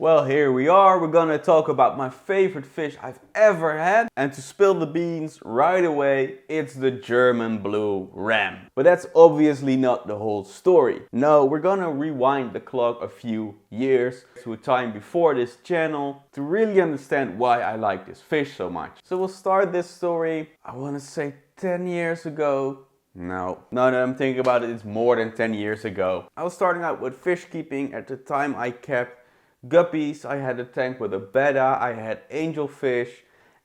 Well, here we are. We're gonna talk about my favorite fish I've ever had. And to spill the beans right away, it's the German blue ram. But that's obviously not the whole story. No, we're gonna rewind the clock a few years to a time before this channel to really understand why I like this fish so much. So we'll start this story, I wanna say 10 years ago. No, I'm thinking about it, it's more than 10 years ago. I was starting out with fish keeping. At the time I kept guppies, I had a tank with a betta, I had angelfish,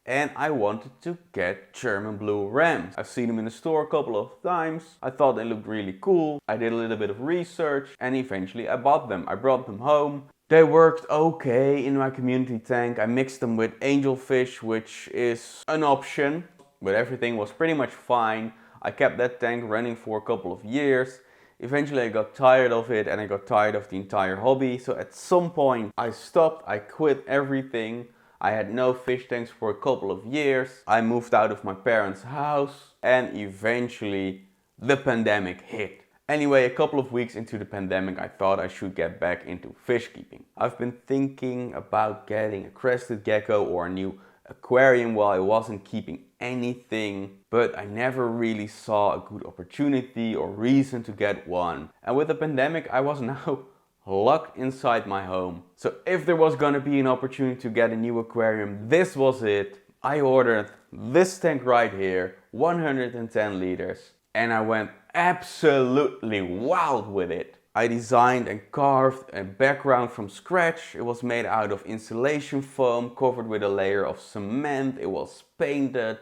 and I wanted to get German blue rams. I've seen them in the store a couple of times. I thought they looked really cool. I did a little bit of research and eventually I bought them. I brought them home. They worked okay in my community tank. I mixed them with angelfish, which is an option, but everything was pretty much fine. I kept that tank running for a couple of years. Eventually I got tired of it and I got tired of the entire hobby. So at some point I stopped, I quit everything. I had no fish tanks for a couple of years. I moved out of my parents' house and eventually the pandemic hit. Anyway, a couple of weeks into the pandemic I thought I should get back into fish keeping. I've been thinking about getting a crested gecko or a new aquarium while I wasn't keeping anything, but I never really saw a good opportunity or reason to get one. And with the pandemic I was now locked inside my home. So if there was gonna be an opportunity to get a new aquarium, this was it. I ordered this tank right here, 110 liters, and I went absolutely wild with it. I designed and carved a background from scratch. It was made out of insulation foam covered with a layer of cement. It was painted,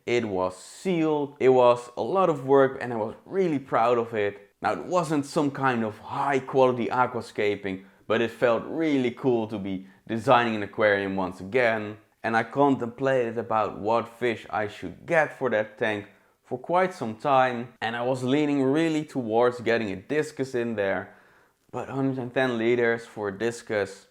it was sealed. It was a lot of work and I was really proud of it. Now it wasn't some kind of high quality aquascaping, but it felt really cool to be designing an aquarium once again. And I contemplated about what fish I should get for that tank for quite some time, and I was leaning really towards getting a discus in there, but 110 liters for a discus,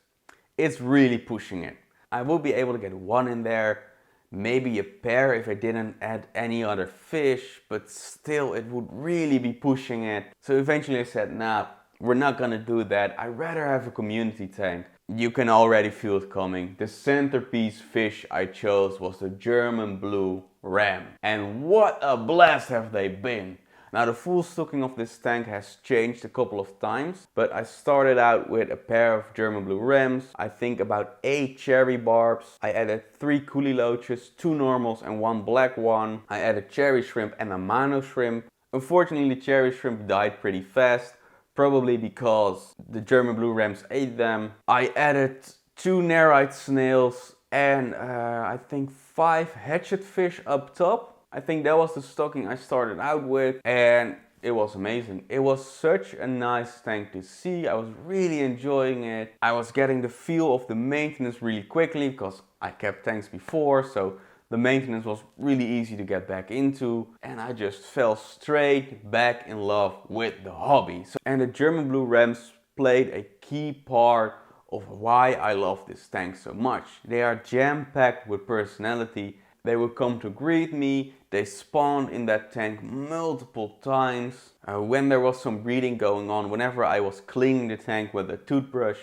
it's really pushing it. I would be able to get one in there, maybe a pair if I didn't add any other fish, but still it would really be pushing it. So eventually I said, nah, we're not gonna do that. I'd rather have a community tank. You can already feel it coming. The centerpiece fish I chose was the German blue ram. And what a blast have they been! Now the full stocking of this tank has changed a couple of times, but I started out with a pair of German blue rams, I think about 8 cherry barbs. I added 3 coolie loaches, 2 normals and 1 black one. I added cherry shrimp and a mano shrimp. Unfortunately cherry shrimp died pretty fast, probably because the German blue rams ate them. I added 2 nerite snails and I think 5 hatchet fish up top. I think that was the stocking I started out with and it was amazing. It was such a nice tank to see. I was really enjoying it. I was getting the feel of the maintenance really quickly because I kept tanks before, so the maintenance was really easy to get back into and I just fell straight back in love with the hobby. And the German blue rams played a key part of why I love this tank so much. They are jam-packed with personality. They will come to greet me. They spawned in that tank multiple times. When there was some breeding going on, whenever I was cleaning the tank with a toothbrush,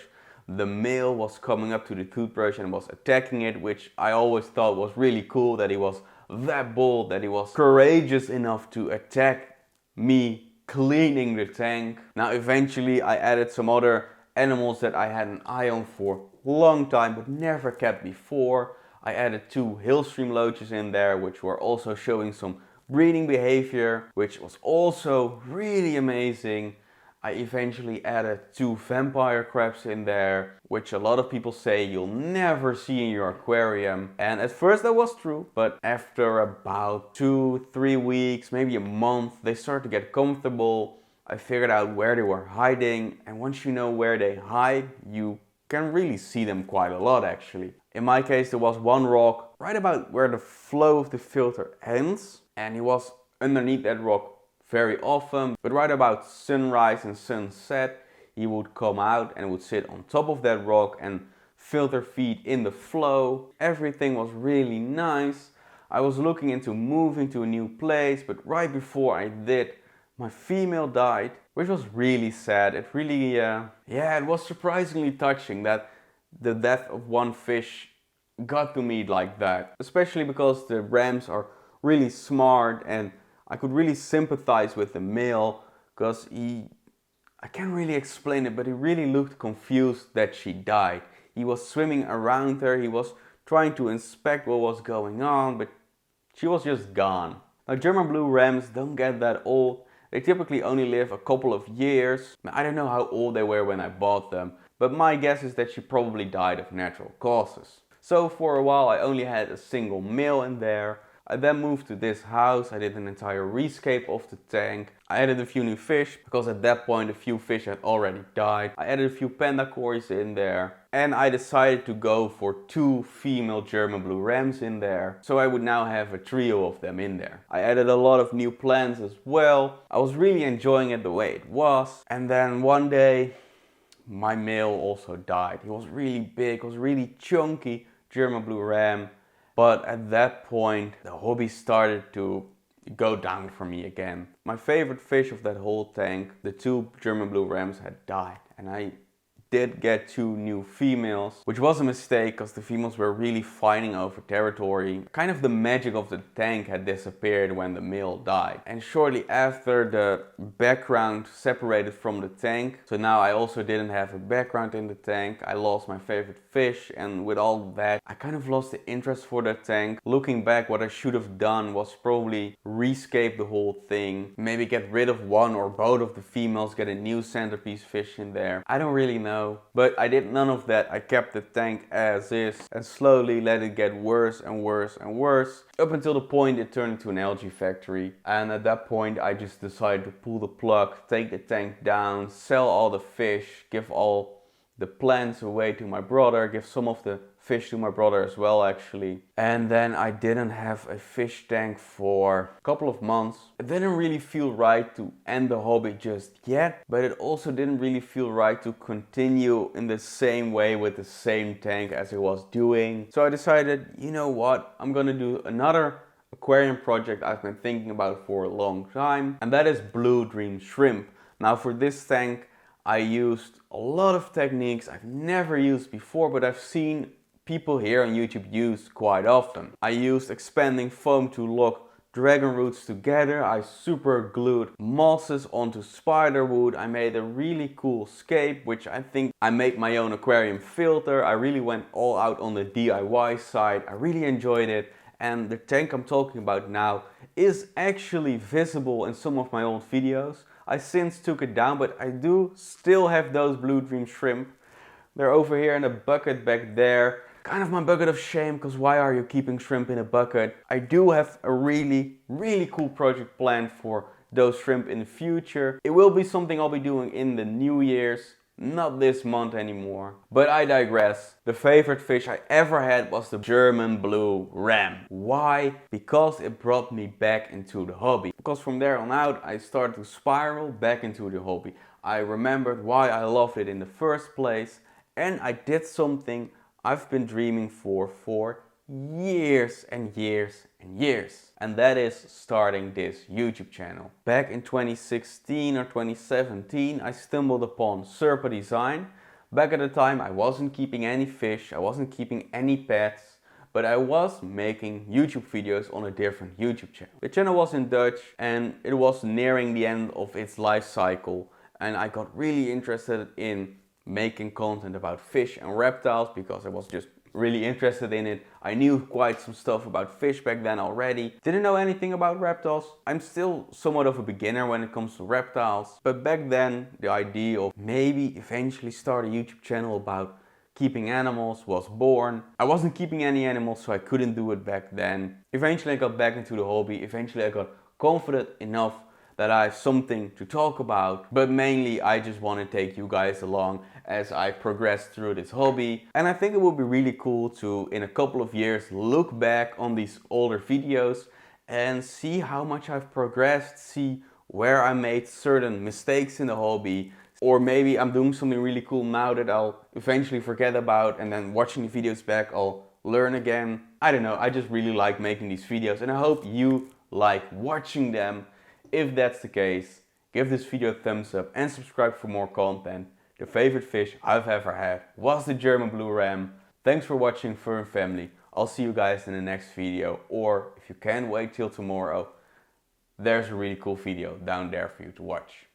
the male was coming up to the toothbrush and was attacking it, which I always thought was really cool, that he was that bold, that he was courageous enough to attack me cleaning the tank. Now eventually I added some other animals that I had an eye on for a long time but never kept before. I added 2 hillstream loaches in there, which were also showing some breeding behavior, which was also really amazing. I eventually added 2 vampire crabs in there, which a lot of people say you'll never see in your aquarium. And at first that was true, but after about 2-3 weeks, maybe a month, they started to get comfortable. I figured out where they were hiding, and once you know where they hide, you can really see them quite a lot actually. In my case there was one rock right about where the flow of the filter ends, and he was underneath that rock very often, but right about sunrise and sunset he would come out and would sit on top of that rock and filter feed in the flow. Everything was really nice. I was looking into moving to a new place, but right before I did, my female died, which was really sad. It really, it was surprisingly touching that the death of one fish got to me like that. Especially because the rams are really smart and I could really sympathize with the male because I can't really explain it, but he really looked confused that she died. He was swimming around her, he was trying to inspect what was going on, but she was just gone. Now German blue rams don't get that old. They typically only live a couple of years. I don't know how old they were when I bought them, but my guess is that she probably died of natural causes. So for a while I only had a single male in there. I then moved to this house, I did an entire rescape of the tank. I added a few new fish, because at that point a few fish had already died. I added a few panda cories in there. And I decided to go for 2 female German blue rams in there. So I would now have a trio of them in there. I added a lot of new plants as well. I was really enjoying it the way it was. And then one day, my male also died. He was really big, was really chunky German blue ram. But at that point, the hobby started to go down for me again. My favorite fish of that whole tank, the 2 German blue rams, had died. And I did get 2 new females, which was a mistake because the females were really fighting over territory. Kind of the magic of the tank had disappeared when the male died. And shortly after, the background separated from the tank. So now I also didn't have a background in the tank. I lost my favorite fish, and with all that, I kind of lost the interest for the tank. Looking back, what I should have done was probably rescape the whole thing. Maybe get rid of one or both of the females, get a new centerpiece fish in there. I don't really know. But I did none of that. I kept the tank as is and slowly let it get worse and worse and worse, up until the point it turned into an algae factory. And at that point I just decided to pull the plug, take the tank down, sell all the fish, give all the plants away to my brother, give some of the fish to my brother as well actually. And then I didn't have a fish tank for a couple of months. It didn't really feel right to end the hobby just yet, but it also didn't really feel right to continue in the same way with the same tank as I was doing. So I decided, you know what, I'm gonna do another aquarium project I've been thinking about for a long time, and that is Blue Dream Shrimp. Now for this tank I used a lot of techniques I've never used before, but I've seen people here on YouTube use quite often. I used expanding foam to lock dragon roots together. I super glued mosses onto spider wood. I made a really cool scape, which I think I made my own aquarium filter. I really went all out on the DIY side. I really enjoyed it. And the tank I'm talking about now is actually visible in some of my old videos. I since took it down, but I do still have those Blue Dream shrimp. They're over here in a bucket back there. Kind of my bucket of shame, because why are you keeping shrimp in a bucket? I do have a really cool project planned for those shrimp in the future. It will be something I'll be doing in the New Year's, not this month anymore. But I digress. The favorite fish I ever had was the German blue ram. Why? Because it brought me back into the hobby. Because from there on out I started to spiral back into the hobby. I remembered why I loved it in the first place, and I did something I've been dreaming for years and years and years. And that is starting this YouTube channel. Back in 2016 or 2017 I stumbled upon Serpa Design. Back at the time I wasn't keeping any fish, I wasn't keeping any pets, but I was making YouTube videos on a different YouTube channel. The channel was in Dutch and it was nearing the end of its life cycle, and I got really interested in making content about fish and reptiles because I was just really interested in it. I knew quite some stuff about fish back then already. Didn't know anything about reptiles. I'm still somewhat of a beginner when it comes to reptiles. But back then the idea of maybe eventually start a YouTube channel about keeping animals was born. I wasn't keeping any animals, so I couldn't do it back then. Eventually I got back into the hobby. Eventually I got confident enough that I have something to talk about, but mainly I just want to take you guys along as I progress through this hobby. And I think it would be really cool to, in a couple of years, look back on these older videos and see how much I've progressed, see where I made certain mistakes in the hobby, or maybe I'm doing something really cool now that I'll eventually forget about, and then watching the videos back I'll learn again. I don't know, I just really like making these videos and I hope you like watching them. If that's the case, give this video a thumbs up and subscribe for more content. the favorite fish I've ever had was the German blue ram. Thanks for watching Fern Family. I'll see you guys in the next video, or if you can't wait till tomorrow, there's a really cool video down there for you to watch.